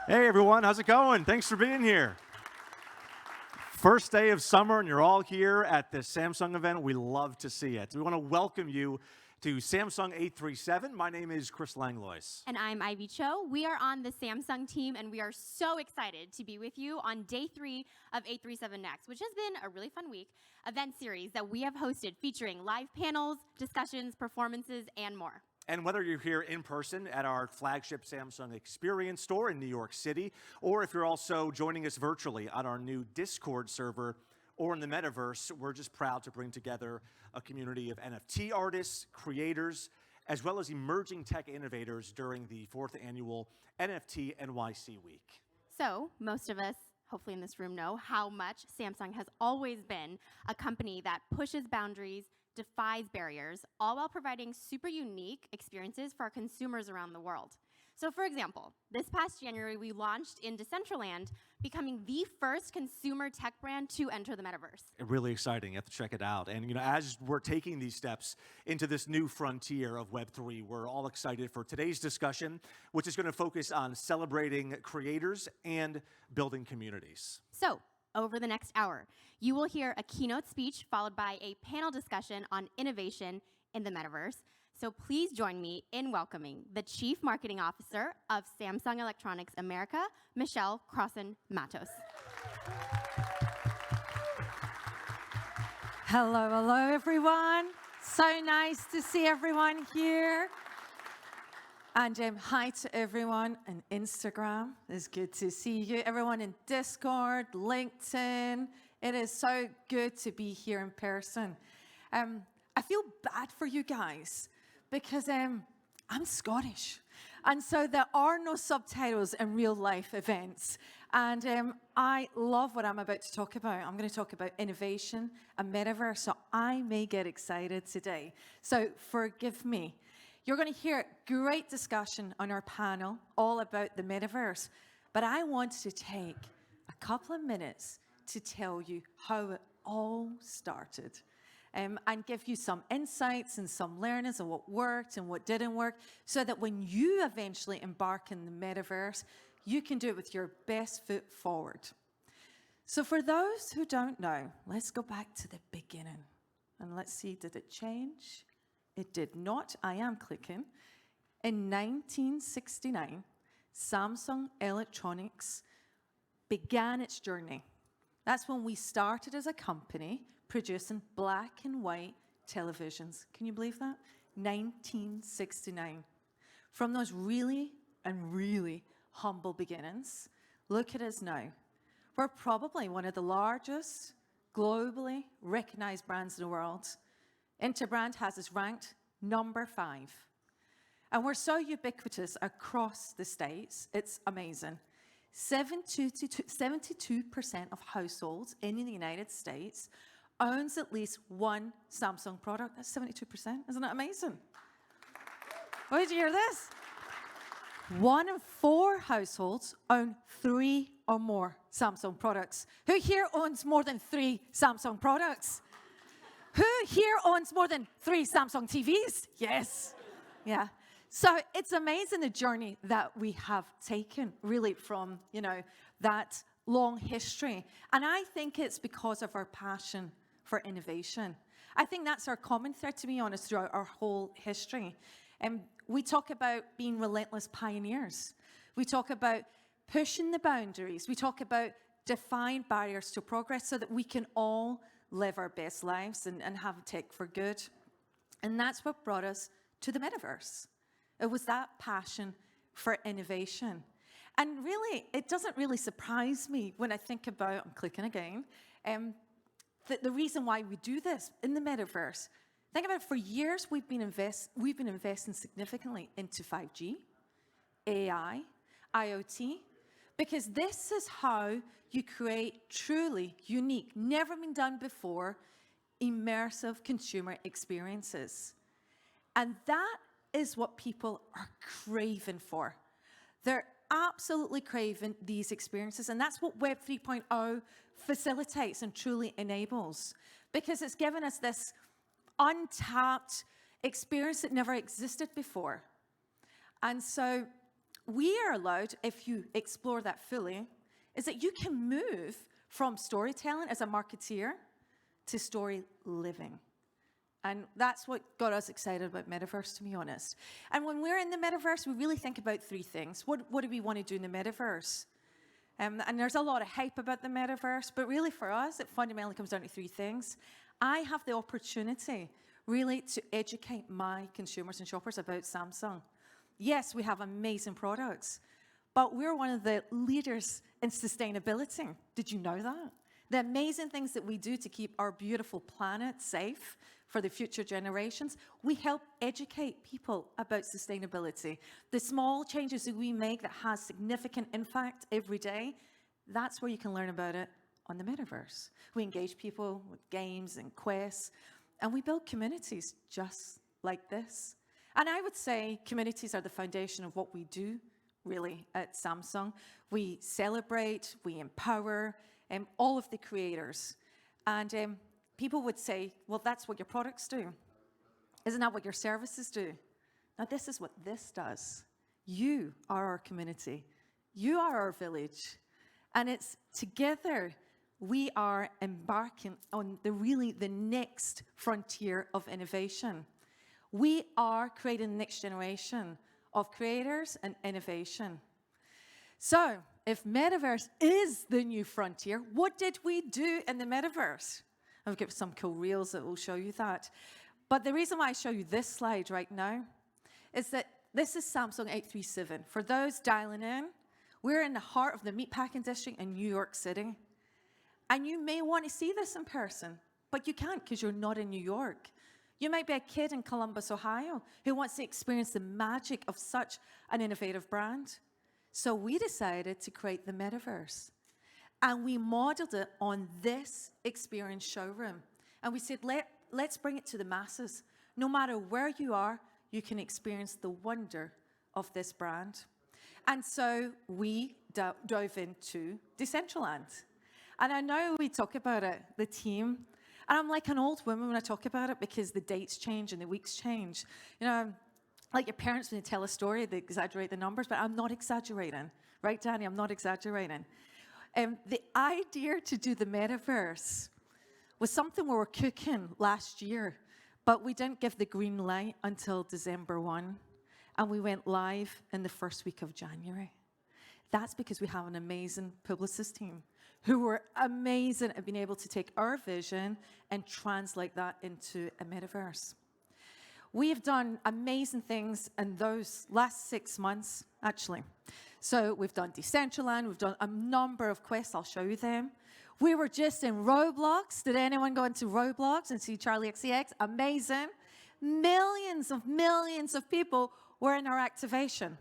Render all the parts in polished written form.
Hey everyone, how's it going? Thanks for being here. First day of summer and you're all here at the Samsung event. We love to see it. We want to welcome you to Samsung 837. My name is Chris Langlois. And I'm Ivy Cho. We are on the Samsung team, and we are so excited to be with you on day 3 of 837 Next, which has been a really fun week event series that we have hosted featuring live panels, discussions, performances, and more. And whether you're here in person at our flagship Samsung Experience store in New York City, or if you're also joining us virtually on our new Discord server or in the Metaverse, we're just proud to bring together a community of NFT artists, creators, as well as emerging tech innovators during the 4th annual NFT NYC Week. So, most of us, hopefully in this room, know how much Samsung has always been a company that pushes boundaries, defies barriers, all while providing super unique experiences for our consumers around the world. So for example, this past January, we launched in Decentraland, becoming the first consumer tech brand to enter the Metaverse. Really exciting. You have to check it out. And as we're taking these steps into this new frontier of Web3, we're all excited for today's discussion, which is going to focus on celebrating creators and building communities. So, over the next hour, you will hear a keynote speech followed by a panel discussion on innovation in the Metaverse. So please join me in welcoming the Chief Marketing Officer of Samsung Electronics America, Michelle Crossan-Matos. Hello, everyone. So nice to see everyone here. And hi to everyone on Instagram. It's good to see you. Everyone in Discord, LinkedIn. It is so good to be here in person. I feel bad for you guys because I'm Scottish. And so there are no subtitles in real life events. And I love what I'm about to talk about. I'm going to talk about innovation and metaverse. So I may get excited today. So forgive me. You're going to hear great discussion on our panel all about the metaverse, but I want to take a couple of minutes to tell you how it all started and give you some insights and some learnings of what worked and what didn't work so that when you eventually embark in the metaverse, you can do it with your best foot forward. So for those who don't know, let's go back to the beginning and let's see, did it change? It did not. I am clicking. In 1969, Samsung Electronics began its journey. That's when we started as a company producing black and white televisions. Can you believe that? 1969. From those really humble beginnings, look at us now. We're probably one of the largest globally recognized brands in the world. Interbrand has us ranked number 5. And we're so ubiquitous across the States, it's amazing. 72% of households in the United States owns at least one Samsung product. That's 72%. Isn't that amazing? Oh, did you hear this? 1 in 4 households own 3 or more Samsung products. Who here owns more than 3 Samsung products? Who here owns more than 3 Samsung TVs? Yes. Yeah. So it's amazing the journey that we have taken, really, from, that long history. And I think it's because of our passion for innovation. I think that's our common thread, to be honest, throughout our whole history. And we talk about being relentless pioneers. We talk about pushing the boundaries. We talk about defying barriers to progress so that we can all live our best lives and have tech for good. And that's what brought us to the metaverse. It was that passion for innovation. And really, it doesn't really surprise me when I think about, I'm clicking again, the reason why we do this in the metaverse. Think about it, for years we've been investing significantly into 5G, AI, IoT, because this is how you create truly unique, never been done before, immersive consumer experiences. And that is what people are craving for. They're absolutely craving these experiences, and that's what Web 3.0 facilitates and truly enables, because it's given us this untapped experience that never existed before. And so we are allowed, if you explore that fully, is that you can move from storytelling as a marketeer to story living. And that's what got us excited about Metaverse, to be honest. And when we're in the Metaverse, we really think about three things. What do we want to do in the Metaverse? And there's a lot of hype about the Metaverse, but really for us, it fundamentally comes down to three things. I have the opportunity really to educate my consumers and shoppers about Samsung. Yes, we have amazing products, but we're one of the leaders in sustainability. Did you know that? The amazing things that we do to keep our beautiful planet safe for the future generations, we help educate people about sustainability. The small changes that we make that has significant impact every day, that's where you can learn about it on the Metaverse. We engage people with games and quests, and we build communities just like this. And I would say communities are the foundation of what we do, really, at Samsung. We celebrate, we empower all of the creators. And people would say, well, that's what your products do. Isn't that what your services do? Now, this is what this does. You are our community. You are our village. And it's together we are embarking on the next frontier of innovation. We are creating the next generation of creators and innovation. So, if Metaverse is the new frontier, what did we do in the Metaverse? I've got some cool reels that will show you that. But the reason why I show you this slide right now is that this is Samsung 837. For those dialing in, we're in the heart of the meatpacking district in New York City. And you may want to see this in person, but you can't because you're not in New York. You might be a kid in Columbus, Ohio, who wants to experience the magic of such an innovative brand. So we decided to create the Metaverse. And we modeled it on this experience showroom. And we said, let's bring it to the masses. No matter where you are, you can experience the wonder of this brand. And so we dove into Decentraland. And I know we talk about it, the team, and I'm like an old woman when I talk about it because the dates change and the weeks change. You know, like your parents when they tell a story, they exaggerate the numbers, but I'm not exaggerating. Right, Danny? I'm not exaggerating. The idea to do the Metaverse was something we were cooking last year, but we didn't give the green light until December 1, and we went live in the first week of January. That's because we have an amazing Publicis team who were amazing at being able to take our vision and translate that into a Metaverse. We have done amazing things in those last 6 months, actually. So we've done Decentraland, we've done a number of quests, I'll show you them. We were just in Roblox. Did anyone go into Roblox and see Charlie XCX? Amazing. Millions of people were in our activation.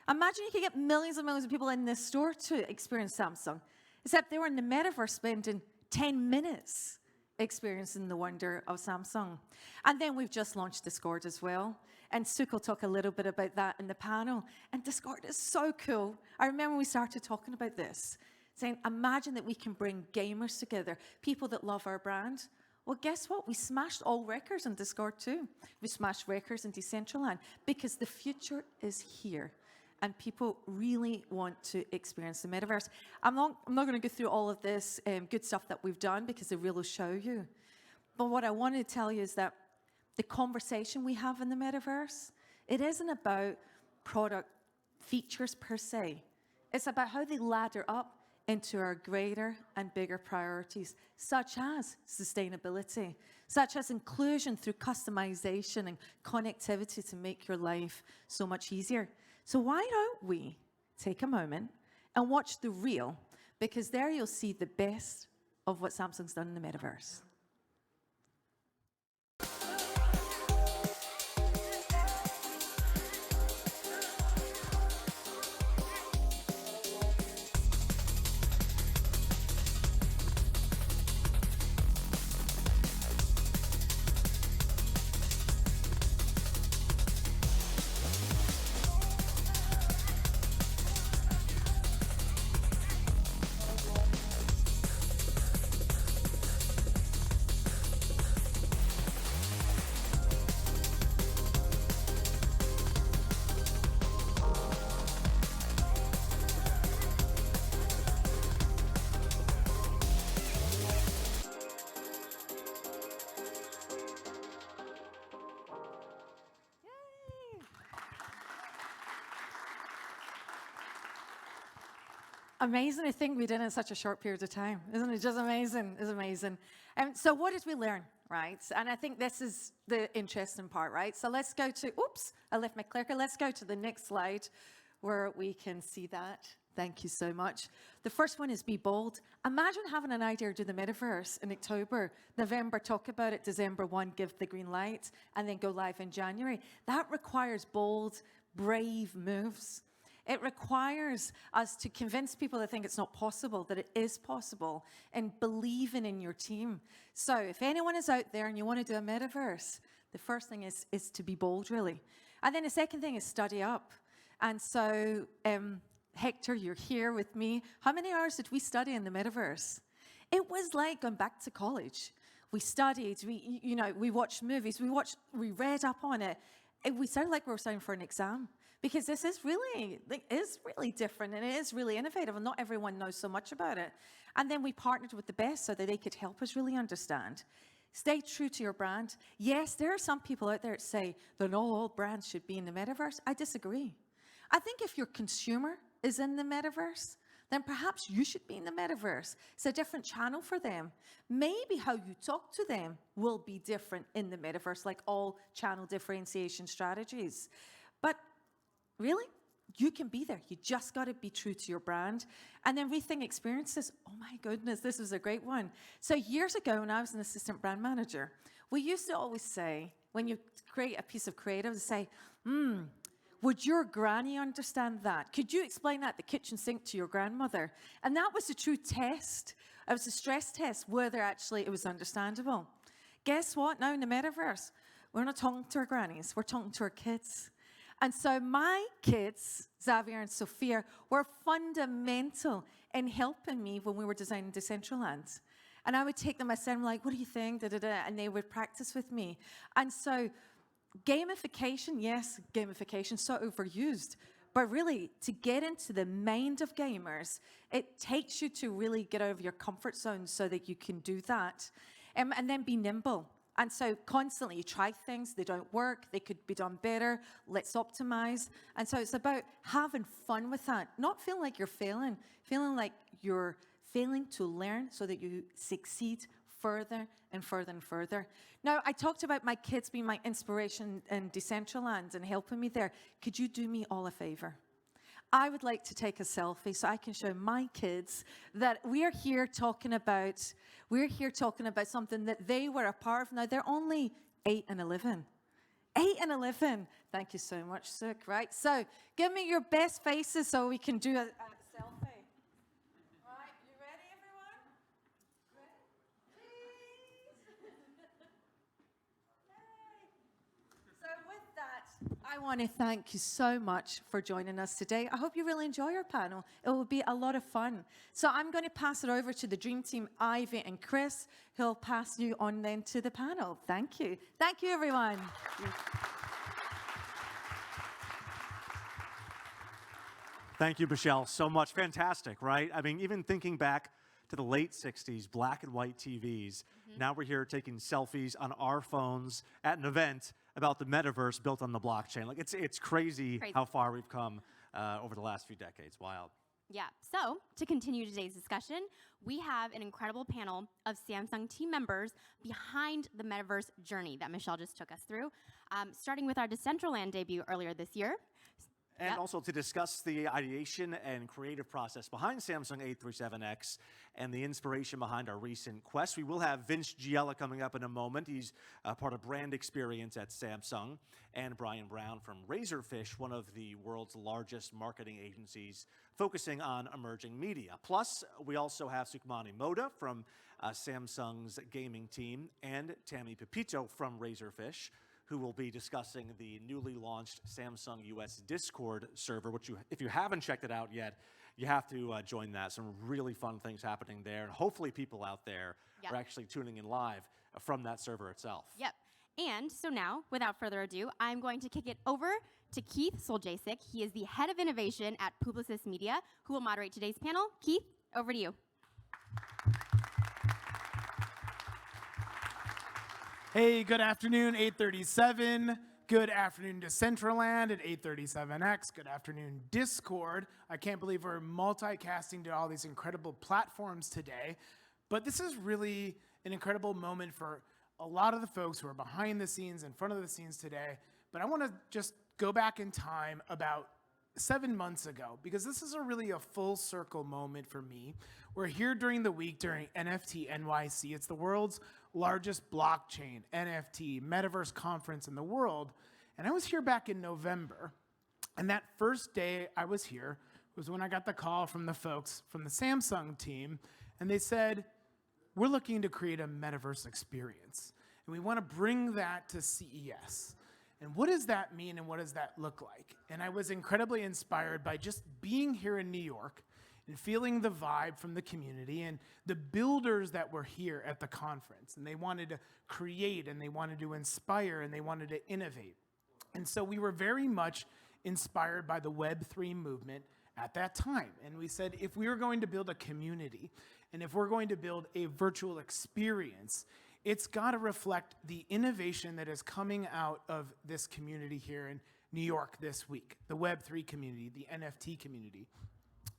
Imagine you could get millions and millions of people in this store to experience Samsung, except they were in the Metaverse spending 10 minutes experiencing the wonder of Samsung. And then we've just launched Discord as well. And Suk will talk a little bit about that in the panel. And Discord is so cool. I remember when we started talking about this, saying, imagine that we can bring gamers together, people that love our brand. Well, guess what? We smashed all records in Discord too. We smashed records in Decentraland because the future is here. And people really want to experience the Metaverse. I'm not going to go through all of this good stuff that we've done because the reel will show you. But what I want to tell you is that the conversation we have in the Metaverse, it isn't about product features per se. It's about how they ladder up into our greater and bigger priorities, such as sustainability, such as inclusion through customization and connectivity to make your life so much easier. So why don't we take a moment and watch the reel, because there you'll see the best of what Samsung's done in the Metaverse. amazing to think we did in such a short period of time. Isn't it just amazing? It's amazing. So what did we learn, right? And I think this is the interesting part, right? So let's go to, oops, I left my clicker. Let's go to the next slide where we can see that. Thank you so much. The first one is be bold. Imagine having an idea to do the metaverse in October, November, talk about it, December 1, give the green light, and then go live in January. That requires bold, brave moves. It requires us to convince people that think it's not possible, that it is possible, and believing in your team. So if anyone is out there and you want to do a metaverse, the first thing is to be bold, really. And then the second thing is study up. And so, Hector, you're here with me. How many hours did we study in the metaverse? It was like going back to college. We studied, we watched movies, we read up on it. We sounded like we were studying for an exam. Because this is really different and it is really innovative and not everyone knows so much about it. And then we partnered with the best so that they could help us really understand. Stay true to your brand. Yes, there are some people out there that say that all brands should be in the metaverse. I disagree. I think if your consumer is in the metaverse, then perhaps you should be in the metaverse. It's a different channel for them. Maybe how you talk to them will be different in the metaverse, like all channel differentiation strategies. But really, you can be there. You just got to be true to your brand. And then rethink experiences. Oh my goodness, this was a great one. So years ago, when I was an assistant brand manager, we used to always say, when you create a piece of creative, say, would your granny understand that? Could you explain that, the kitchen sink, to your grandmother? And that was a true test. It was a stress test, whether actually it was understandable. Guess what? Now in the metaverse, we're not talking to our grannies. We're talking to our kids. And so my kids, Xavier and Sophia, were fundamental in helping me when we were designing Decentraland. And I would take them, I said, I'm like, what do you think? And they would practice with me. And so gamification, yes, gamification, so overused. But really, to get into the mind of gamers, it takes you to really get out of your comfort zone so that you can do that. And then be nimble. And so constantly you try things, they don't work, they could be done better, let's optimize. And so it's about having fun with that, not feeling like you're failing, feeling like you're failing to learn so that you succeed further and further and further. Now, I talked about my kids being my inspiration in Decentraland and helping me there. Could you do me all a favor? I would like to take a selfie so I can show my kids that we're here talking about something that they were a part of. Now, they're only 8 and 11. 8 and 11. Thank you so much, Suk, right? So give me your best faces so we can do a selfie. All right, you ready, everyone? Ready? Cheese! So with that, I want to thank you so much for joining us today. I hope you really enjoy our panel. It will be a lot of fun. So I'm going to pass it over to the Dream Team, Ivy and Chris, who'll pass you on then to the panel. Thank you. Thank you, everyone. Thank you, Michelle, so much. Fantastic, right? I mean, even thinking back to the late 60s, black and white TVs, now we're here taking selfies on our phones at an event about the metaverse built on the blockchain. Like, it's crazy how far we've come over the last few decades. Wild. Yeah, so to continue today's discussion, we have an incredible panel of Samsung team members behind the metaverse journey that Michelle just took us through, starting with our Decentraland debut earlier this year. And also to discuss the ideation and creative process behind Samsung 837X and the inspiration behind our recent Quest. We will have Vince Giella coming up in a moment. He's part of brand experience at Samsung. And Brian Brown from Razorfish, one of the world's largest marketing agencies focusing on emerging media. Plus, we also have Suhkmani Mohta from Samsung's gaming team and Tammy Pepito from Razorfish, who will be discussing the newly launched Samsung US Discord server, which if you haven't checked it out yet, you have to join that. Some really fun things happening there, and hopefully people out there are actually tuning in live from that server itself. Yep. And so now, without further ado, I'm going to kick it over to Keith Soljacich. He is the head of innovation at Publicis Media, who will moderate today's panel. Keith, over to you. Hey, good afternoon, 8:37. Good afternoon, Decentraland at 837X. Good afternoon, Discord. I can't believe we're multicasting to all these incredible platforms today. But this is really an incredible moment for a lot of the folks who are behind the scenes, in front of the scenes today. But I want to just go back in time about 7 months ago, because this is really a full circle moment for me. We're here during the week during NFT NYC. It's the world's largest blockchain, NFT, Metaverse conference in the world. And I was here back in November. And that first day I was here was when I got the call from the folks from the Samsung team. And they said, we're looking to create a Metaverse experience. And we want to bring that to CES. And what does that mean and what does that look like? And I was incredibly inspired by just being here in New York and feeling the vibe from the community and the builders that were here at the conference. And they wanted to create and they wanted to inspire and they wanted to innovate. And so we were very much inspired by the Web3 movement at that time. And we said, if we were going to build a community and if we're going to build a virtual experience, it's got to reflect the innovation that is coming out of this community here in New York this week, the Web3 community, the NFT community.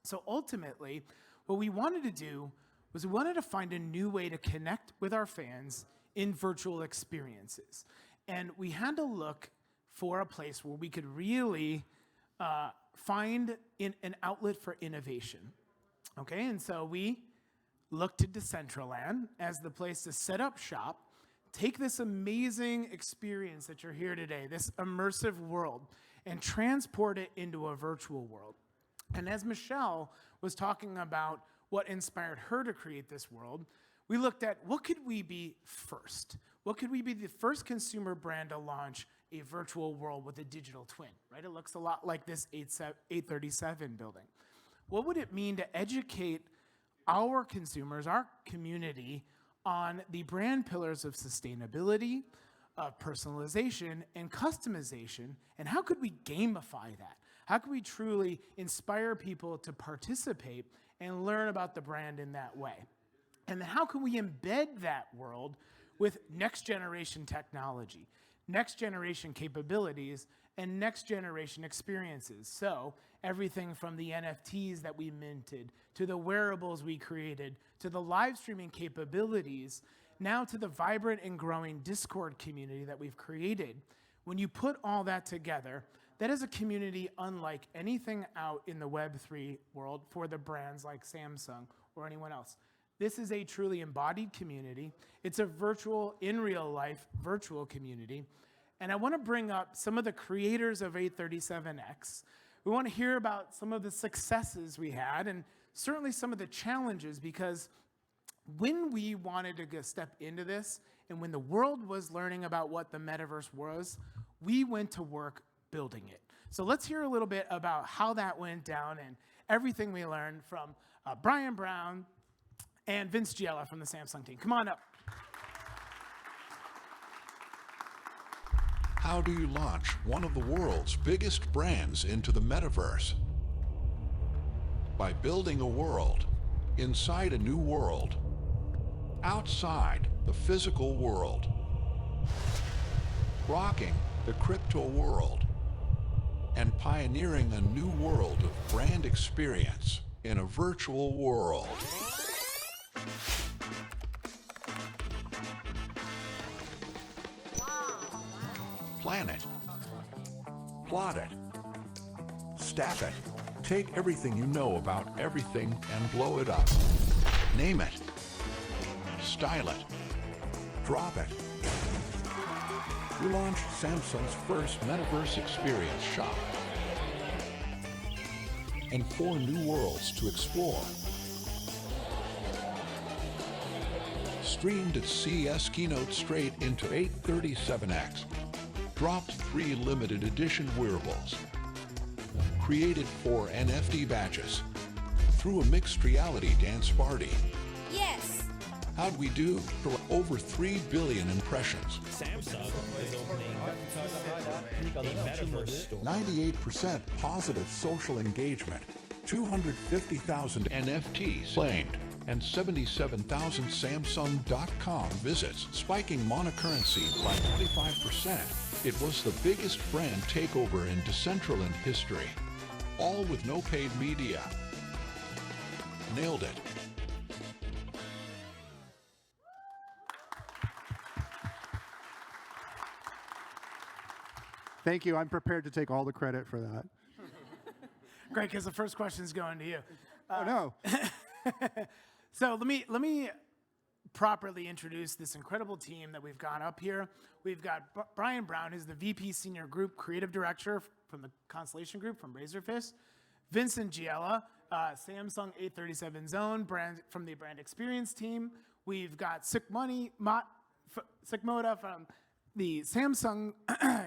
So ultimately, what we wanted to do was we wanted to find a new way to connect with our fans in virtual experiences. And we had to look for a place where we could really find an outlet for innovation. Okay, and so we looked to Decentraland as the place to set up shop, take this amazing experience that you're here today, this immersive world, and transport it into a virtual world. And as Michelle was talking about what inspired her to create this world, we looked at what could we be first? What could we be the first consumer brand to launch a virtual world with a digital twin, right? It looks a lot like this 837 building. What would it mean to educate our consumers, our community, on the brand pillars of sustainability, of personalization, and customization, and how could we gamify that? How can we truly inspire people to participate and learn about the brand in that way? And how can we embed that world with next generation technology, next generation capabilities, and next generation experiences? So everything from the NFTs that we minted, to the wearables we created, to the live streaming capabilities, now to the vibrant and growing Discord community that we've created. When you put all that together, that is a community unlike anything out in the Web3 world for the brands like Samsung or anyone else. This is a truly embodied community. It's a virtual, in real life, virtual community. And I want to bring up some of the creators of 837X. We want to hear about some of the successes we had and certainly some of the challenges, because when we wanted to step into this and when the world was learning about what the Metaverse was, we went to work building it. So let's hear a little bit about how that went down and everything we learned from Brian Brown and Vince Giella from the Samsung team. Come on up. How do you launch one of the world's biggest brands into the Metaverse? By building a world inside a new world, outside the physical world, rocking the crypto world, and pioneering a new world of brand experience in a virtual world. Plan it, plot it, staff it, take everything you know about everything and blow it up. Name it, style it, drop it. We launched Samsung's first Metaverse experience shop and 4 new worlds to explore. Streamed at CES keynote straight into 837X. Dropped 3 limited edition wearables. Created 4 NFT badges. Threw a mixed reality dance party. Yes! How'd we do? For over 3 billion impressions. Samsung is opening a Metaverse store. 98% positive social engagement. 250,000 NFTs claimed. And 77,000 Samsung.com visits, spiking monocurrency by 25%. It was the biggest brand takeover in Decentraland history, all with no paid media. Nailed it. Thank you. I'm prepared to take all the credit for that. Great, because the first question is going to you. Oh, no. So let me properly introduce this incredible team that we've got up here. We've got Brian Brown, who's the VP Senior Group Creative Director from the Constellation Group from Razorfish. Vincent Giella, Samsung 837 Zone brand from the Brand Experience team. We've got Suhkmani, Mohta from the Samsung,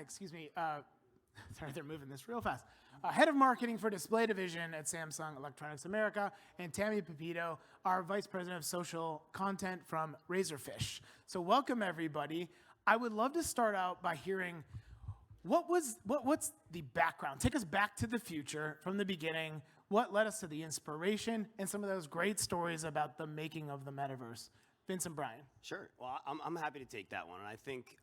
excuse me, sorry, they're moving this real fast. Head of Marketing for Display Division at Samsung Electronics America, and Tammy Pepito, our Vice President of Social Content from Razorfish. So welcome, everybody. I would love to start out by hearing what's the background? Take us back to the future from the beginning. What led us to the inspiration and some of those great stories about the making of the metaverse? Vincent, Brian. Sure. Well, I'm happy to take that one. And I think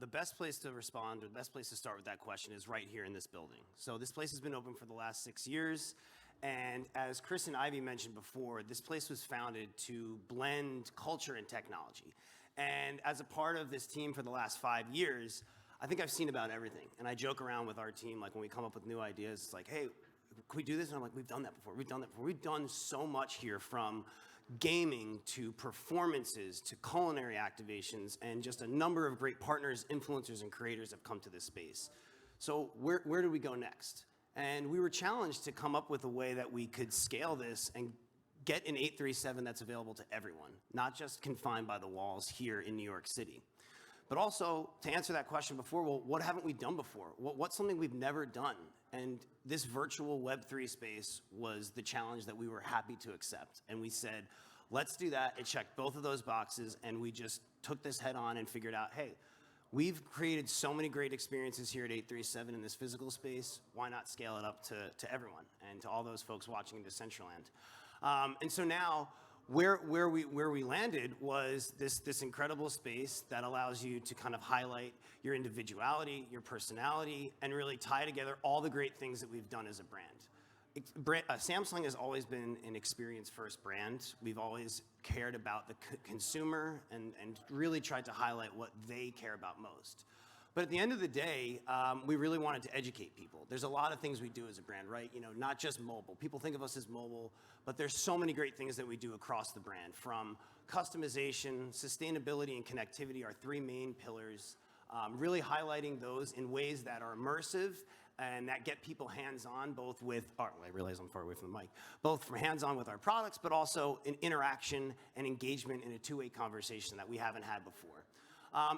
the best place to respond, or the best place to start with that question is right here in this building. So this place has been open for the last 6 years. And as Chris and Ivy mentioned before, this place was founded to blend culture and technology. And as a part of this team for the last 5 years, I think I've seen about everything. And I joke around with our team, like when we come up with new ideas, it's like, hey, can we do this? And I'm like, we've done that before. We've done that before. We've done so much here, from gaming to performances to culinary activations, and just a number of great partners, influencers, and creators have come to this space. So where do we go next? And we were challenged to come up with a way that we could scale this and get an 837 that's available to everyone, not just confined by the walls here in New York City. But also, to answer that question before, well, what haven't we done before? What's something we've never done? And this virtual Web3 space was the challenge that we were happy to accept. And we said, let's do that. It checked both of those boxes, and we just took this head on and figured out, hey, we've created so many great experiences here at 837 in this physical space. Why not scale it up to everyone and to all those folks watching in Decentraland? And so now, where we landed was this incredible space that allows you to kind of highlight your individuality, your personality, and really tie together all the great things that we've done as a brand. Samsung has always been an experience-first brand. We've always cared about the consumer and really tried to highlight what they care about most. But at the end of the day, we really wanted to educate people. There's a lot of things we do as a brand, right? You know, not just mobile. People think of us as mobile, but there's so many great things that we do across the brand, from customization, sustainability, and connectivity, our three main pillars, really highlighting those in ways that are immersive and that get people hands-on, both with I realize I'm far away from the mic, both from hands-on with our products, but also in interaction and engagement in a two-way conversation that we haven't had before.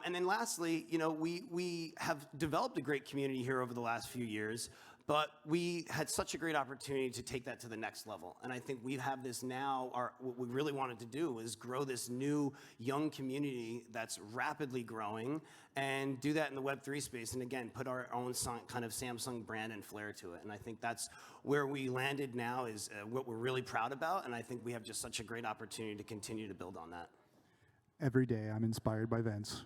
And then lastly, you know, we have developed a great community here over the last few years, but we had such a great opportunity to take that to the next level. And I think we have this now, what we really wanted to do is grow this new young community that's rapidly growing, and do that in the Web3 space, and again, put our own kind of Samsung brand and flair to it. And I think that's where we landed now, is what we're really proud about, and I think we have just such a great opportunity to continue to build on that. Every day I'm inspired by Vince.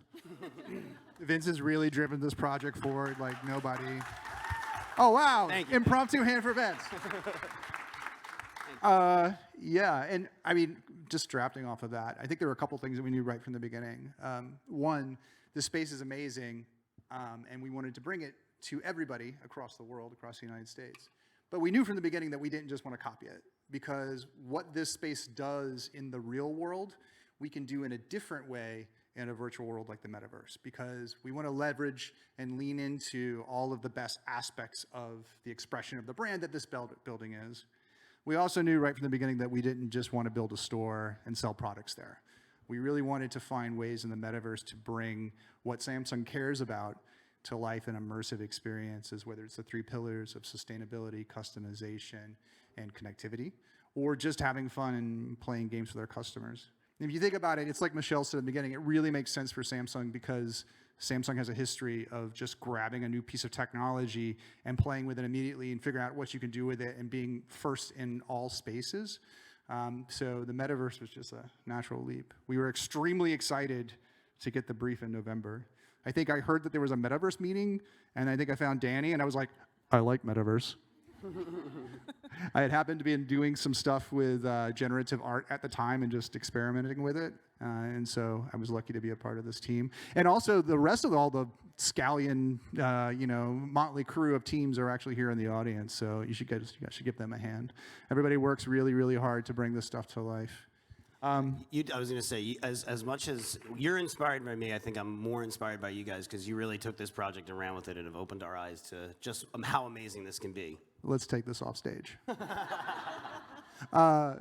Vince has really driven this project forward like nobody. Oh, wow. Thank you. Impromptu hand for Vince. Yeah, and I mean, just drafting off of that, I think there were a couple things that we knew right from the beginning. One, the space is amazing, and we wanted to bring it to everybody across the world, across the United States. But we knew from the beginning that we didn't just want to copy it, because what this space does in the real world, we can do in a different way in a virtual world like the metaverse, because we want to leverage and lean into all of the best aspects of the expression of the brand that this building is. We also knew right from the beginning that we didn't just want to build a store and sell products there. We really wanted to find ways in the metaverse to bring what Samsung cares about to life in immersive experiences, whether it's the three pillars of sustainability, customization, and connectivity, or just having fun and playing games with our customers. And if you think about it, it's like Michelle said at the beginning, it really makes sense for Samsung, because Samsung has a history of just grabbing a new piece of technology and playing with it immediately and figuring out what you can do with it and being first in all spaces. So the metaverse was just a natural leap. We were extremely excited to get the brief in November. I think I heard that there was a Metaverse meeting, and I think I found Danny, and I was like, I like Metaverse. I had happened to be doing some stuff with generative art at the time and just experimenting with it. And so I was lucky to be a part of this team. And also the rest of all the scallion, motley crew of teams are actually here in the audience. So you should give them a hand. Everybody works really, really hard to bring this stuff to life. I was going to say, as much as you're inspired by me, I think I'm more inspired by you guys because you really took this project and ran with it and have opened our eyes to just how amazing this can be. Let's take this off stage. So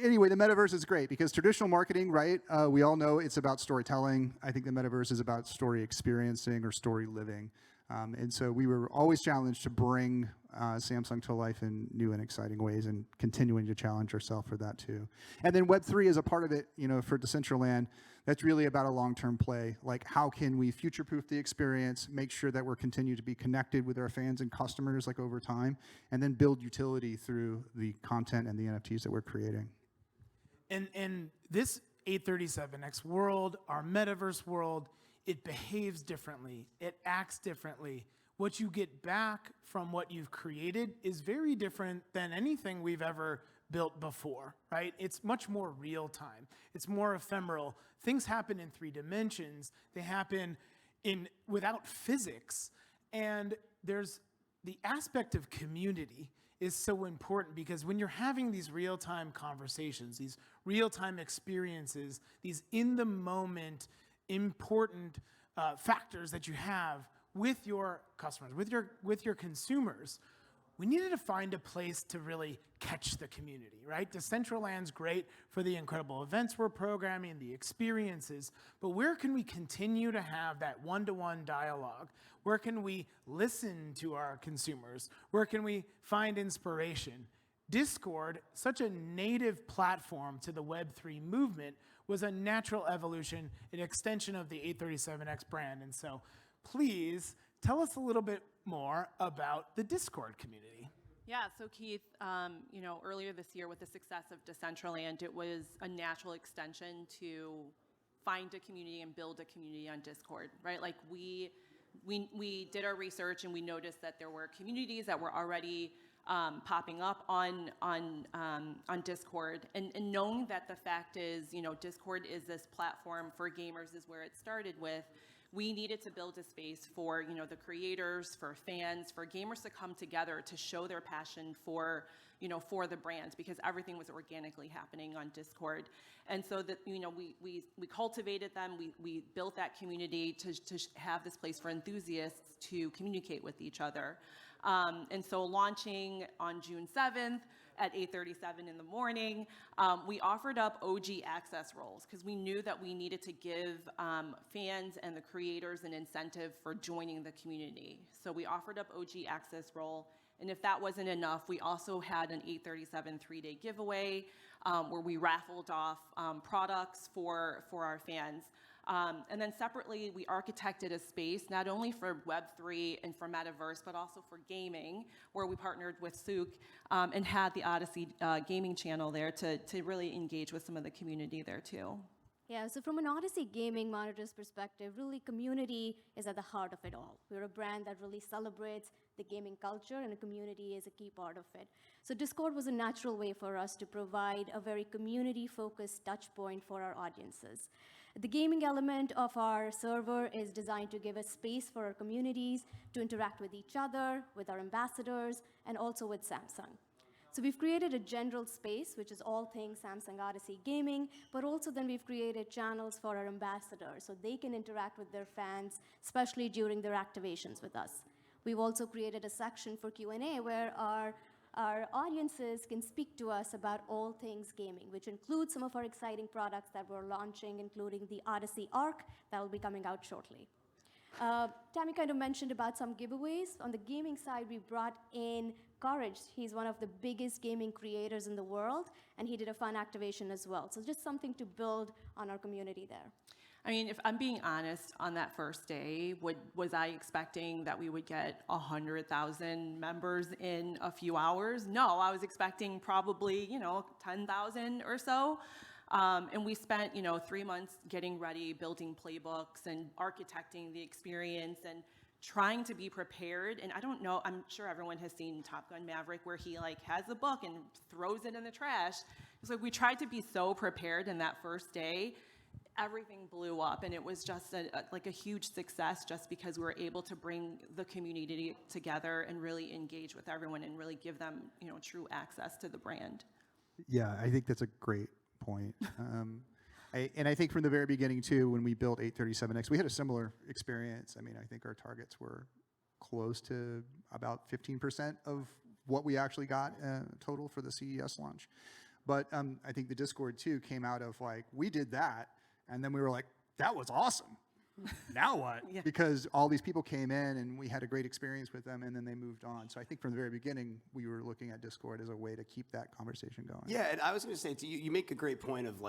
anyway, the metaverse is great because traditional marketing, right? We all know it's about storytelling. I think the metaverse is about story experiencing or story living. And so we were always challenged to bring Samsung to life in new and exciting ways and continuing to challenge ourselves for that too. And then Web3 is a part of it, for Decentraland. That's really about a long-term play. Like how can we future-proof the experience, make sure that we're continue to be connected with our fans and customers like over time, and then build utility through the content and the NFTs that we're creating. And this 837X world, our metaverse world, it behaves differently. It acts differently. What you get back from what you've created is very different than anything we've ever built before, right? It's much more real time. It's more ephemeral. Things happen in 3 dimensions. They happen without physics. And there's the aspect of community is so important because when you're having these real-time conversations, these real-time experiences, these in-the-moment important factors that you have with your customers, with your consumers, we needed to find a place to really catch the community, right? Decentraland's great for the incredible events we're programming, the experiences, but where can we continue to have that one-to-one dialogue? Where can we listen to our consumers? Where can we find inspiration? Discord, such a native platform to the Web3 movement, was a natural evolution, an extension of the 837X brand. And so please tell us a little bit more about the Discord community. Yeah, so Keith, earlier this year with the success of Decentraland, it was a natural extension to find a community and build a community on Discord, right? Like we did our research and we noticed that there were communities that were already popping up on Discord, and knowing that the fact is, Discord is this platform for gamers is where it started with. We needed to build a space for, the creators, for fans, for gamers to come together to show their passion for, for the brand, because everything was organically happening on Discord. And so that, we cultivated them, we built that community to have this place for enthusiasts to communicate with each other. And so launching on June 7th, at 8:37 in the morning, we offered up OG access roles because we knew that we needed to give fans and the creators an incentive for joining the community. So we offered up OG access role, and if that wasn't enough, we also had an 837 3-day giveaway where we raffled off products for our fans. And then separately, we architected a space not only for Web3 and for Metaverse, but also for gaming, where we partnered with Suhk and had the Odyssey gaming channel there to really engage with some of the community there too. Yeah, so from an Odyssey gaming monitor's perspective, really community is at the heart of it all. We're a brand that really celebrates the gaming culture, and a community is a key part of it. So Discord was a natural way for us to provide a very community-focused touch point for our audiences. The gaming element of our server is designed to give a space for our communities to interact with each other, with our ambassadors, and also with Samsung. So we've created a general space, which is all things Samsung Odyssey gaming, but also then we've created channels for our ambassadors so they can interact with their fans, especially during their activations with us. We've also created a section for Q&A where our audiences can speak to us about all things gaming, which includes some of our exciting products that we're launching, including the Odyssey Arc that will be coming out shortly. Tammy kind of mentioned about some giveaways. On the gaming side, we brought in Courage. He's one of the biggest gaming creators in the world, and he did a fun activation as well. So just something to build on our community there. I mean, if I'm being honest, on that first day, was I expecting that we would get 100,000 members in a few hours? No, I was expecting probably, 10,000 or so. And we spent, 3 months getting ready, building playbooks and architecting the experience and trying to be prepared. And I don't know, I'm sure everyone has seen Top Gun Maverick where he has a book and throws it in the trash. It's like we tried to be so prepared in that first day. Everything blew up, and it was just a huge success just because we were able to bring the community together and really engage with everyone and really give them, true access to the brand. Yeah, I think that's a great point. I think from the very beginning, too, when we built 837X, we had a similar experience. I mean, I think our targets were close to about 15% of what we actually got total for the CES launch. But I think the Discord, too, came out of we did that, and then we were like, that was awesome. Now what? Yeah. Because all these people came in and we had a great experience with them, and then they moved on. So I think from the very beginning, we were looking at Discord as a way to keep that conversation going. Yeah, and I was going to say, you make a great point of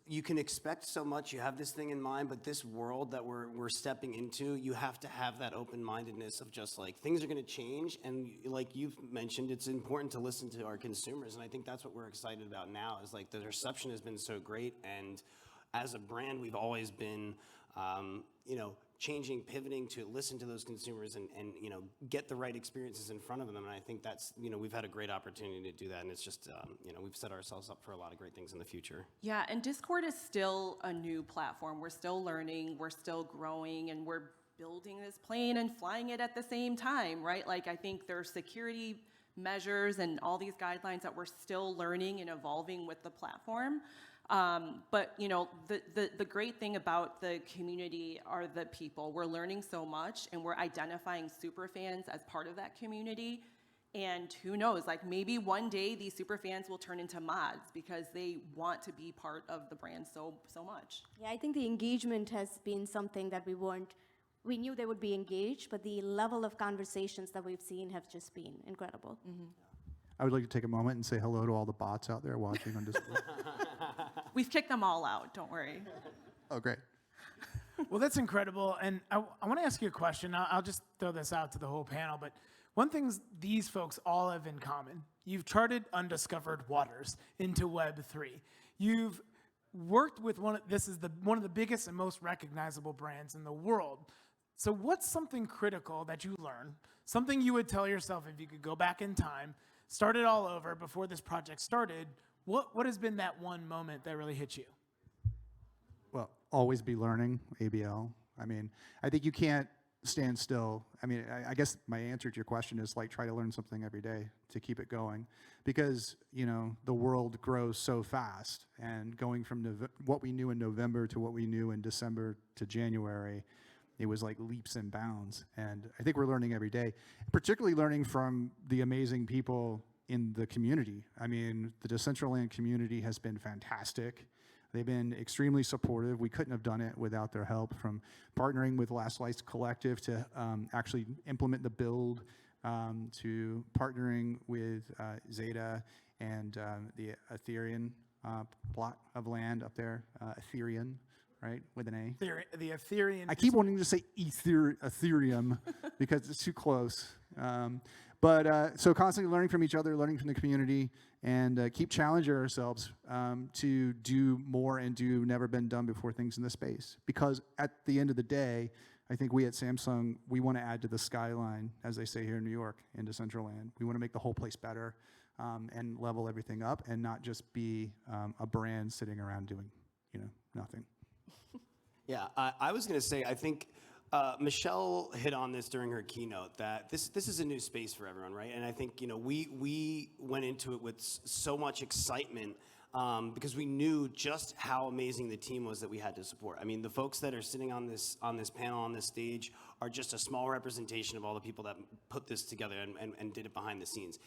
you can expect so much, you have this thing in mind, but this world that we're stepping into, you have to have that open-mindedness of just things are going to change. And like you've mentioned, it's important to listen to our consumers. And I think that's what we're excited about now is the reception has been so great. And as a brand, we've always been, changing, pivoting to listen to those consumers and get the right experiences in front of them. And I think that's, we've had a great opportunity to do that. And it's just, we've set ourselves up for a lot of great things in the future. Yeah, and Discord is still a new platform. We're still learning, we're still growing, and we're building this plane and flying it at the same time, right? I think there's security measures and all these guidelines that we're still learning and evolving with the platform. But the great thing about the community are the people. We're learning so much, and we're identifying super fans as part of that community. And who knows, maybe one day these super fans will turn into mods because they want to be part of the brand so much. Yeah, I think the engagement has been something that we knew they would be engaged, but the level of conversations that we've seen have just been incredible. Mm-hmm. I would like to take a moment and say hello to all the bots out there watching on Discord. We've kicked them all out, don't worry. Oh, great. Well, that's incredible. And I want to ask you a question. I'll just throw this out to the whole panel. But one thing these folks all have in common, you've charted undiscovered waters into Web3. You've worked with one of the biggest and most recognizable brands in the world. So what's something critical that you learned, something you would tell yourself if you could go back in time, start it all over before this project started? What has been that one moment that really hit you? Well, always be learning, ABL. I mean, I think you can't stand still. I mean, I guess my answer to your question is try to learn something every day to keep it going, because the world grows so fast, and going from what we knew in November to what we knew in December to January, it was leaps and bounds. And I think we're learning every day, particularly learning from the amazing people in the community. I mean, the Decentraland community has been fantastic. They've been extremely supportive. We couldn't have done it without their help, from partnering with Last Slice Collective to actually implement the build, to partnering with Zeta and the Ethereum plot of land up there, Ethereum, right, with an A. The Ethereum. I keep wanting to say Ethereum because it's too close. But so constantly learning from each other, learning from the community, and keep challenging ourselves to do more and do never been done before things in this space. Because at the end of the day, I think we at Samsung, we want to add to the skyline, as they say here in New York, in Decentraland. We want to make the whole place better and level everything up, and not just be a brand sitting around doing, nothing. Yeah, I was going to say, I think Michelle hit on this during her keynote, that this is a new space for everyone, right? And I think we went into it with so much excitement because we knew just how amazing the team was that we had to support. I mean, the folks that are sitting on this panel, on this stage, are just a small representation of all the people that put this together and did it behind the scenes.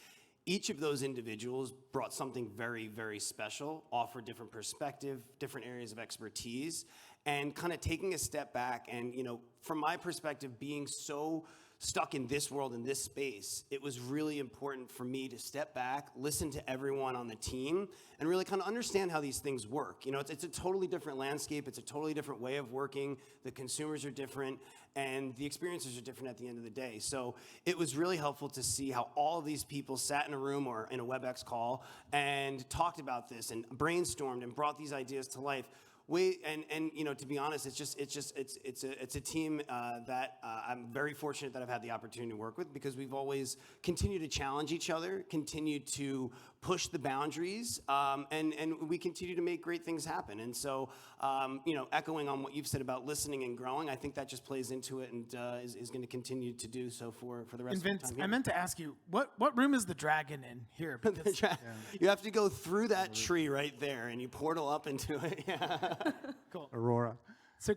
Each of those individuals brought something very, very special, offered different perspective, different areas of expertise, and kind of taking a step back and, from my perspective, being so stuck in this world, in this space, it was really important for me to step back, listen to everyone on the team, and really kind of understand how these things work. You know, it's a totally different landscape. It's a totally different way of working. The consumers are different, and the experiences are different at the end of the day. So it was really helpful to see how all of these people sat in a room or in a WebEx call and talked about this and brainstormed and brought these ideas to life. And you know, to be honest, it's a team that I'm very fortunate that I've had the opportunity to work with, because we've always continued to challenge each other, continued to push the boundaries, and we continue to make great things happen. And so, you know, echoing on what you've said about listening and growing, I think that just plays into it and is going to continue to do so for the rest of the time here. I meant to ask you, what room is the dragon in here? Because You have to go through that tree right there, and you portal up into it. Yeah. cool. Aurora. So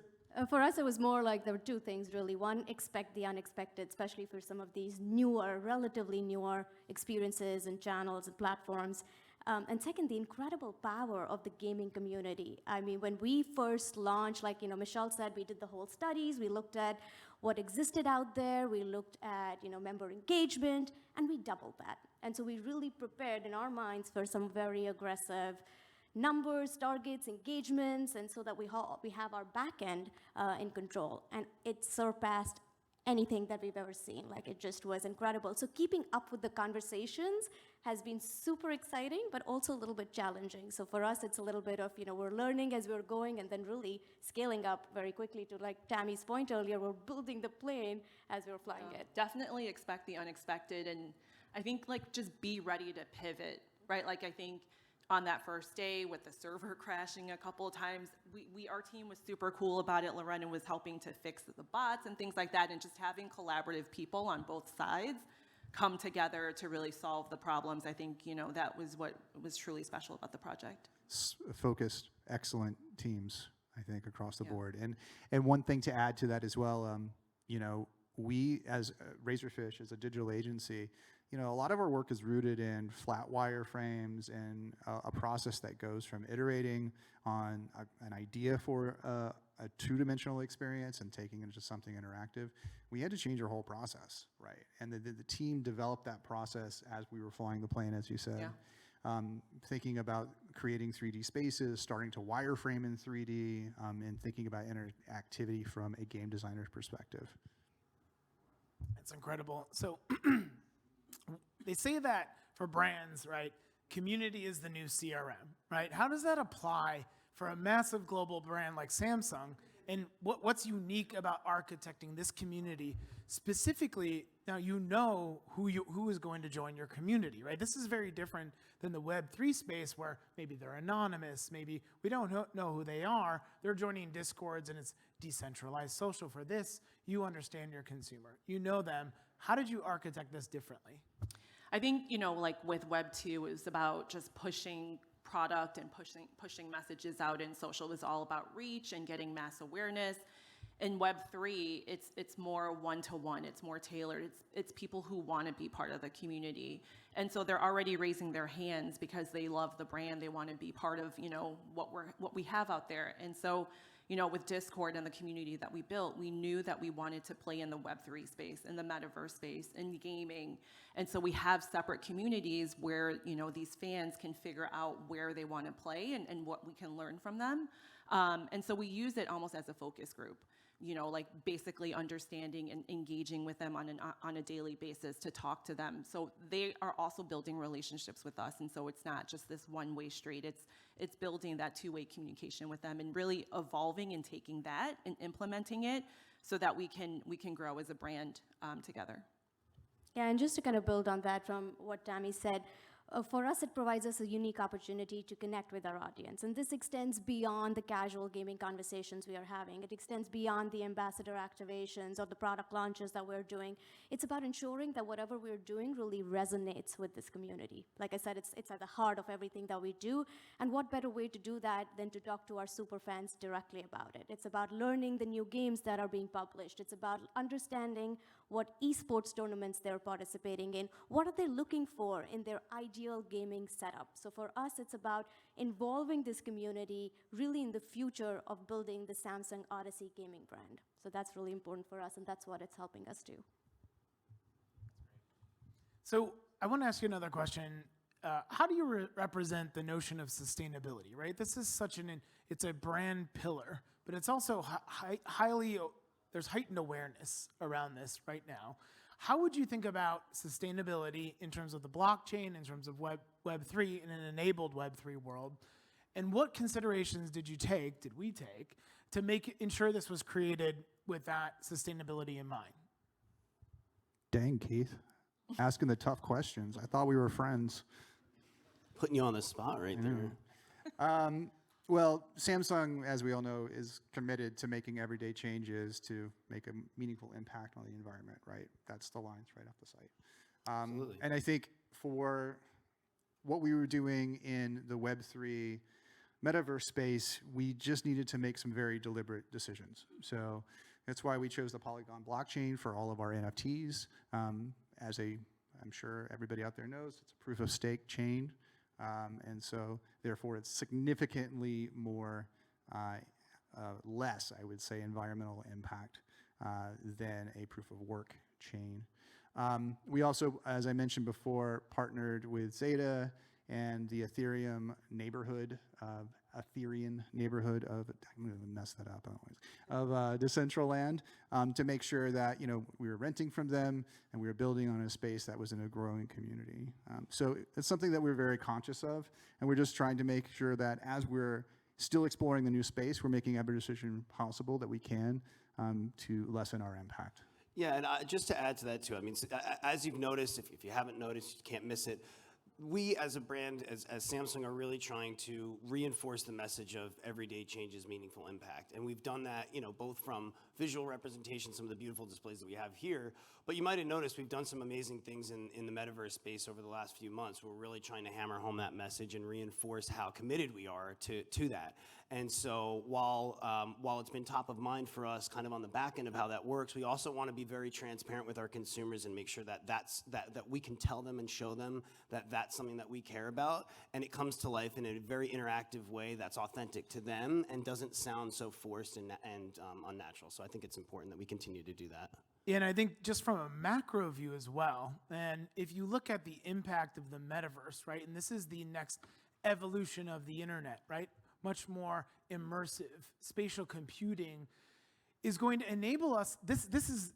For us, it was more like there were two things, really. One, expect the unexpected, especially for some of these newer, relatively newer experiences and channels and platforms. And second, the incredible power of the gaming community. I mean, when we first launched, like, you know, Michelle said, we did the whole studies, we looked at what existed out there, we looked at, you know, member engagement, and we doubled that. And so we really prepared in our minds for some very aggressive numbers, targets, engagements, and so that we have our back end in control. And it surpassed anything that we've ever seen. Like, it just was incredible. So keeping up with the conversations has been super exciting, but also a little bit challenging. So for us, it's a little bit of, you know, we're learning as we're going and then really scaling up very quickly to, like Tammy's point earlier, we're building the plane as we're flying it. Definitely expect the unexpected, and I think, like, just be ready to pivot, right? Like, I think on that first day with the server crashing a couple of times, our team was super cool about it. Lorena was helping to fix the bots and things like that, and just having collaborative people on both sides come together to really solve the problems. I think, you know, that was what was truly special about the project. Focused, excellent teams, I think, across the board. And one thing to add to that as well, you know, we as Razorfish, as a digital agency, you know, a lot of our work is rooted in flat wireframes and a process that goes from iterating on an idea for a two-dimensional experience and taking it into something interactive. We had to change our whole process, right? And the team developed that process as we were flying the plane, as you said. Yeah. Thinking about creating 3D spaces, starting to wireframe in 3D, and thinking about interactivity from a game designer's perspective. It's incredible. So they say that for brands, right, community is the new CRM, right? How does that apply for a massive global brand like Samsung? And what's unique about architecting this community specifically? Now, you know who is going to join your community, right? This is very different than the Web3 space, where maybe they're anonymous, maybe we don't know who they are. They're joining Discords and it's decentralized social. For this, you understand your consumer. You know them. How did you architect this differently? I think, you know, like with Web 2, it was about just pushing product and pushing messages out in social. It was all about reach and getting mass awareness. In Web 3, it's more one-to-one. It's more tailored. It's people who want to be part of the community. And so they're already raising their hands because they love the brand. They want to be part of, you know, what we have out there. And so, you know, with Discord and the community that we built, we knew that we wanted to play in the Web3 space, in the Metaverse space, in gaming. And so we have separate communities where, you know, these fans can figure out where they want to play and what we can learn from them. And so we use it almost as a focus group, you know, like basically understanding and engaging with them on a daily basis to talk to them. So they are also building relationships with us. And so it's not just this one-way street. It's building that two-way communication with them and really evolving and taking that and implementing it so that we can grow as a brand together. Yeah, and just to kind of build on that from what Tammy said, for us, it provides us a unique opportunity to connect with our audience. And this extends beyond the casual gaming conversations we are having. It extends beyond the ambassador activations or the product launches that we're doing. It's about ensuring that whatever we're doing really resonates with this community. Like I said, it's at the heart of everything that we do. And what better way to do that than to talk to our super fans directly about it? It's about learning the new games that are being published. It's about understanding what esports tournaments they're participating in. What are they looking for in their ideal gaming setup? So for us, it's about involving this community really in the future of building the Samsung Odyssey gaming brand. So that's really important for us, and that's what it's helping us do. So I want to ask you another question. How do you represent the notion of sustainability, right? This is it's a brand pillar, but it's also there's heightened awareness around this right now. How would you think about sustainability in terms of the blockchain, in terms of Web3 in an enabled Web3 world? And what considerations did we take, to ensure this was created with that sustainability in mind? Dang, Keith. Asking the tough questions. I thought we were friends. Putting you on the spot right there. Well, Samsung, as we all know, is committed to making everyday changes to make a meaningful impact on the environment, right? That's the lines right off the site. Absolutely. And I think for what we were doing in the Web3 Metaverse space, we just needed to make some very deliberate decisions. So that's why we chose the Polygon blockchain for all of our NFTs. I'm sure everybody out there knows, it's a proof of stake chain. And so therefore it's significantly more, less, I would say, environmental impact than a proof of work chain. We also, as I mentioned before, partnered with Zeta and the Ethereum neighborhood of, I'm gonna mess that up always, of Decentraland, to make sure that, we were renting from them and we were building on a space that was in a growing community. So it's something that we're very conscious of, and we're just trying to make sure that as we're still exploring the new space, we're making every decision possible that we can to lessen our impact. Yeah, and just to add to that too, I mean, as you've noticed, if you haven't noticed, you can't miss it. We as a brand, as Samsung, are really trying to reinforce the message of everyday changes, meaningful impact. And we've done that, both from visual representation, some of the beautiful displays that we have here, but you might have noticed we've done some amazing things in the Metaverse space over the last few months. We're really trying to hammer home that message and reinforce how committed we are to that. And so while it's been top of mind for us kind of on the back end of how that works, we also want to be very transparent with our consumers and make sure that that we can tell them and show them that that's something that we care about, and it comes to life in a very interactive way that's authentic to them and doesn't sound so forced and unnatural. So I think it's important that we continue to do that. And I think just from a macro view as well, and if you look at the impact of the metaverse, right, and this is the next evolution of the internet, right, much more immersive, spatial computing is going to enable us, this is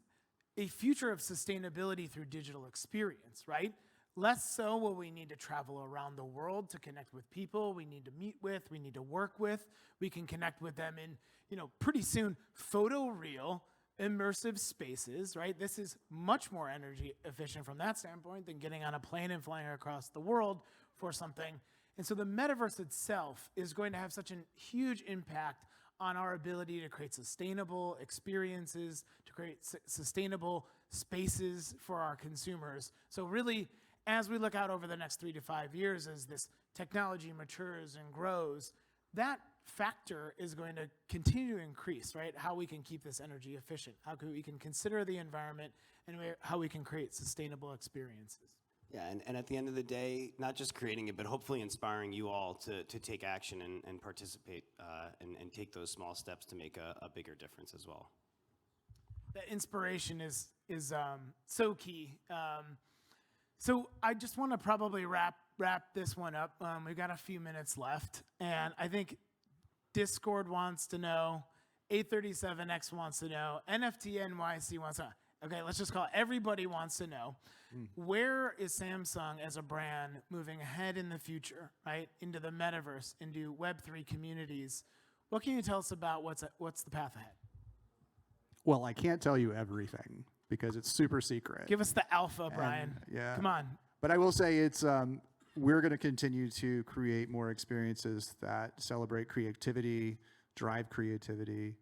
a future of sustainability through digital experience, right? Less so will we need to travel around the world to connect with people we need to meet with, we need to work with. We can connect with them in, pretty soon, photoreal, immersive spaces, right? This is much more energy efficient from that standpoint than getting on a plane and flying across the world for something. And so the metaverse itself is going to have such a huge impact on our ability to create sustainable experiences, to create sustainable spaces for our consumers. So really, as we look out over the next 3 to 5 years, as this technology matures and grows, that factor is going to continue to increase, right? How we can keep this energy efficient, how we can consider the environment, and how we can create sustainable experiences. Yeah, and at the end of the day, not just creating it, but hopefully inspiring you all to take action and participate and take those small steps to make a bigger difference as well. That inspiration is so key. So I just want to probably wrap this one up. We've got a few minutes left, and I think Discord wants to know, 837X wants to know, NFT NYC wants to know. Okay, let's just call it everybody wants to know. Where is Samsung as a brand moving ahead in the future, right? Into the metaverse, into Web3 communities. What can you tell us about what's the path ahead? Well, I can't tell you everything because it's super secret. Give us the alpha, Brian. Yeah. Come on. But I will say it's we're going to continue to create more experiences that celebrate creativity, drive creativity,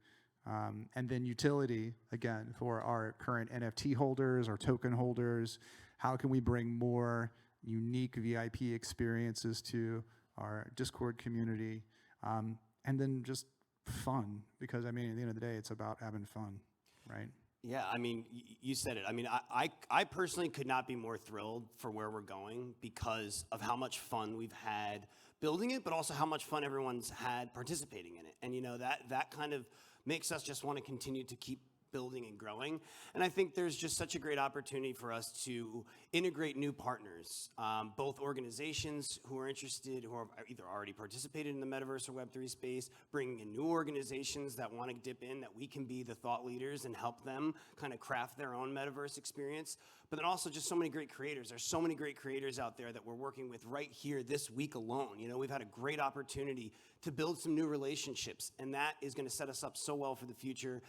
and then utility, again, for our current NFT holders, our token holders. How can we bring more unique VIP experiences to our Discord community? And then just fun, because, I mean, at the end of the day, it's about having fun, right? Yeah, I mean, you said it. I mean, I personally could not be more thrilled for where we're going because of how much fun we've had building it, but also how much fun everyone's had participating in it. And, that kind of makes us just want to continue to keep building and growing. And I think there's just such a great opportunity for us to integrate new partners, both organizations who are interested, who are either already participated in the Metaverse or Web3 space, bringing in new organizations that want to dip in, that we can be the thought leaders and help them kind of craft their own Metaverse experience. But then also just so many great creators. There's so many great creators out there that we're working with right here this week alone. You know, we've had a great opportunity to build some new relationships, and that is going to set us up so well for the future.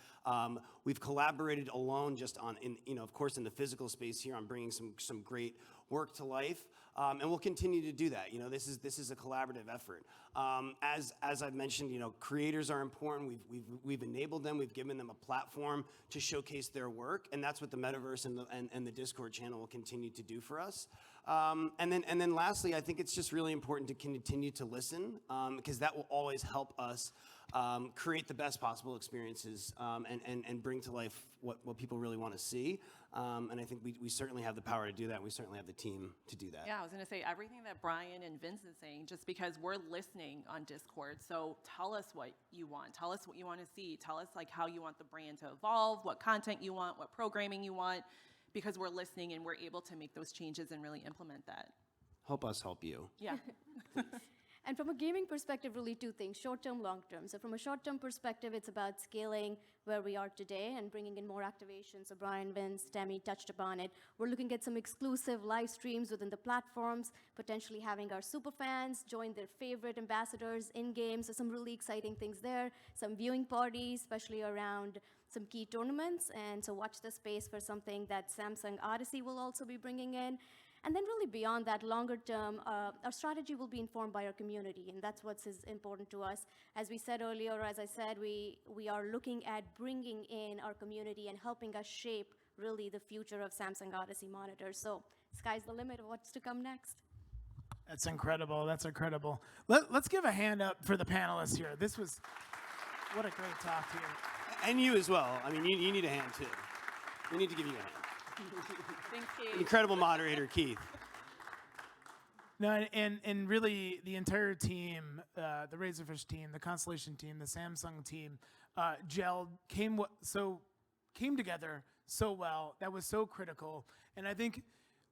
We've collaborated alone just on, of course, in the physical space here on bringing some great work to life, and we'll continue to do that. You know, this is a collaborative effort. As I've mentioned, you know, creators are important. We've enabled them. We've given them a platform to showcase their work, and that's what the Metaverse and the Discord channel will continue to do for us. And then lastly, I think it's just really important to continue to listen, because that will always help us create the best possible experiences, and bring to life what people really want to see. And I think we certainly have the power to do that. We certainly have the team to do that. Yeah, I was going to say everything that Brian and Vince is saying, just because we're listening on Discord. So tell us what you want. Tell us what you want to see. Tell us like how you want the brand to evolve, what content you want, what programming you want, because we're listening and we're able to make those changes and really implement that. Help us help you. Yeah. And from a gaming perspective, really two things, short-term, long-term. So from a short-term perspective, it's about scaling where we are today and bringing in more activations. So Brian, Vince, Tammy touched upon it. We're looking at some exclusive live streams within the platforms, potentially having our super fans join their favorite ambassadors in-game. So some really exciting things there. Some viewing parties, especially around some key tournaments. And so watch the space for something that Samsung Odyssey will also be bringing in. And then really beyond that, longer term, our strategy will be informed by our community, and that's what's important to us. As we said earlier, or as I said, we are looking at bringing in our community and helping us shape really the future of Samsung Odyssey monitors. So sky's the limit of what's to come next. That's incredible. That's incredible. Let's give a hand up for the panelists here. This was, what a great talk here. And you as well. I mean, you need a hand too. We need to give you a hand. Thanks, Keith. Incredible moderator, Keith. No, and really the entire team, the Razorfish team, the Constellation team, the Samsung team, gelled, came together so well. That was so critical. And I think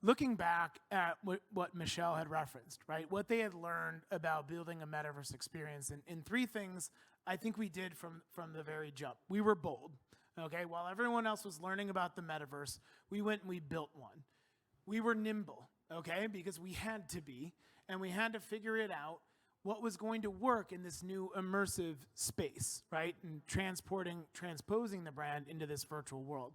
looking back at what Michelle had referenced, right, what they had learned about building a Metaverse experience, and three things I think we did from the very jump. We were bold. Okay, while everyone else was learning about the Metaverse, we went and we built one. We were nimble, okay, because we had to be, and we had to figure it out what was going to work in this new immersive space, right, and transposing the brand into this virtual world.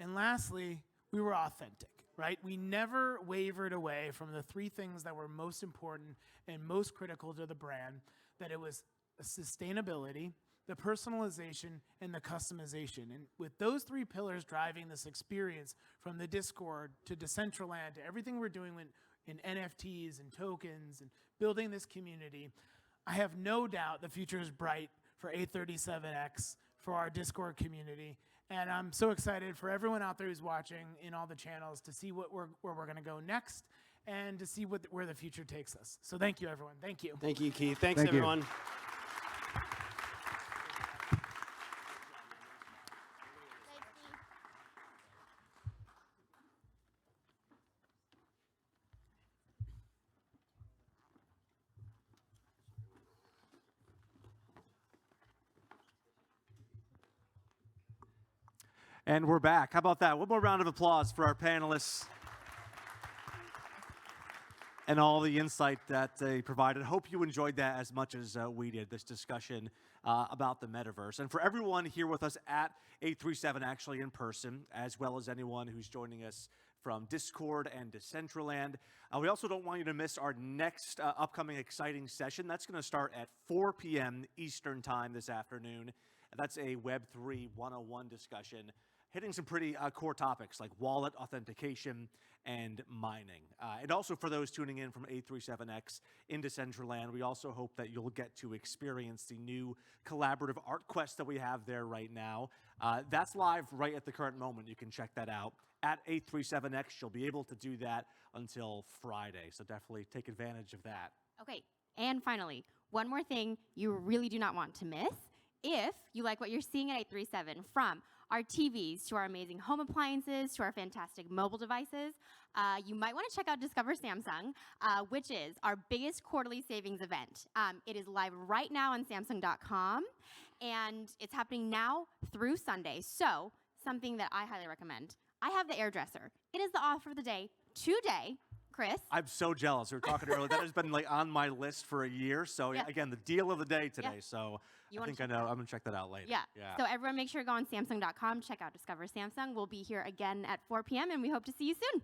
And lastly, we were authentic, right? We never wavered away from the three things that were most important and most critical to the brand, that it was sustainability, the personalization, and the customization. And with those three pillars driving this experience, from the Discord to Decentraland to everything we're doing in NFTs and tokens and building this community, I have no doubt the future is bright for A37X, for our Discord community. And I'm so excited for everyone out there who's watching in all the channels to see where we're going to go next and to see where the future takes us. So thank you, everyone. Thank you. Thank you, Keith. Thanks, Thank you. everyone. And we're back. How about that? One more round of applause for our panelists and all the insight that they provided. Hope you enjoyed that as much as we did, this discussion about the Metaverse. And for everyone here with us at 837, actually in person, as well as anyone who's joining us from Discord and Decentraland, we also don't want you to miss our next upcoming exciting session. That's going to start at 4 p.m. Eastern Time this afternoon. That's a Web3 101 discussion, hitting some pretty core topics like wallet authentication and mining. And also for those tuning in from 837X in Decentraland, we also hope that you'll get to experience the new collaborative art quest that we have there right now. That's live right at the current moment. You can check that out at 837X. You'll be able to do that until Friday, so definitely take advantage of that. Okay, and finally, one more thing you really do not want to miss. If you like what you're seeing at 837 from our TVs, to our amazing home appliances, to our fantastic mobile devices, you might want to check out Discover Samsung, which is our biggest quarterly savings event. It is live right now on Samsung.com, and it's happening now through Sunday. So, something that I highly recommend. I have the airdresser. It is the offer of the day today. Chris? I'm so jealous. We were talking earlier. That has been like on my list for a year. So Yeah. again, the deal of the day today. Yeah. So You I wanna think I check know. that out. I'm gonna check that out later. Yeah. Yeah. So everyone make sure to go on Samsung.com, check out Discover Samsung. We'll be here again at 4 p.m. and we hope to see you soon.